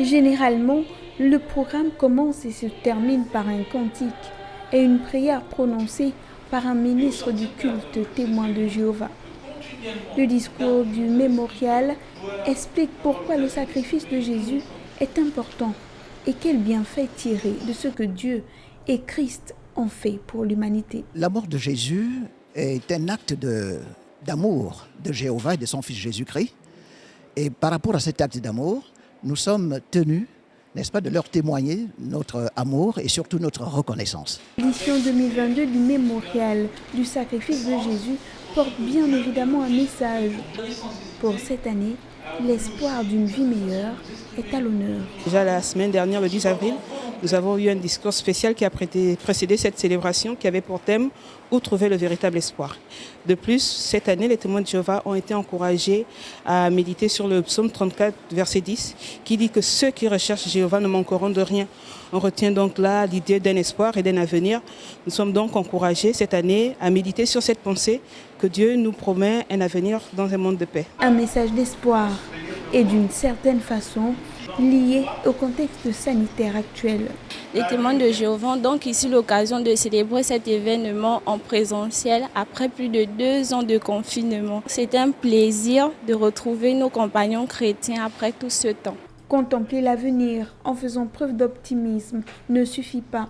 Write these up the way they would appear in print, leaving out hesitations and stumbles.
Généralement, le programme commence et se termine par un cantique et une prière prononcée par un ministre du culte témoin de Jéhovah. Le discours du mémorial explique pourquoi le sacrifice de Jésus est important et quel bienfait tirer de ce que Dieu et Christ ont fait pour l'humanité. La mort de Jésus est un acte d'amour de Jéhovah et de son Fils Jésus-Christ. Et par rapport à cet acte d'amour, nous sommes tenus, n'est-ce pas, de leur témoigner notre amour et surtout notre reconnaissance. L'édition 2022 du mémorial du sacrifice de Jésus porte bien évidemment un message. Pour cette année, l'espoir d'une vie meilleure est à l'honneur. Déjà la semaine dernière, le 10 avril, nous avons eu un discours spécial qui a précédé cette célébration qui avait pour thème « Où trouver le véritable espoir ». De plus, cette année, les témoins de Jéhovah ont été encouragés à méditer sur le psaume 34, verset 10, qui dit que ceux qui recherchent Jéhovah ne manqueront de rien. On retient donc là l'idée d'un espoir et d'un avenir. Nous sommes donc encouragés cette année à méditer sur cette pensée que Dieu nous promet un avenir dans un monde de paix. Un message d'espoir et d'une certaine façon lié au contexte sanitaire actuel. Les témoins de Jéhovah ont donc ici l'occasion de célébrer cet événement en présentiel après plus de 2 ans de confinement. C'est un plaisir de retrouver nos compagnons chrétiens après tout ce temps. Contempler l'avenir en faisant preuve d'optimisme ne suffit pas.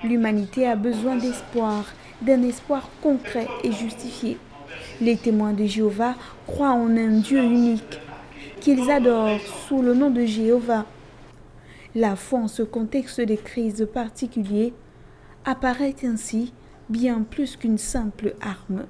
L'humanité a besoin d'espoir, d'un espoir concret et justifié. Les témoins de Jéhovah croient en un Dieu unique, qu'ils adorent sous le nom de Jéhovah. La foi en ce contexte de crise particulier apparaît ainsi bien plus qu'une simple arme.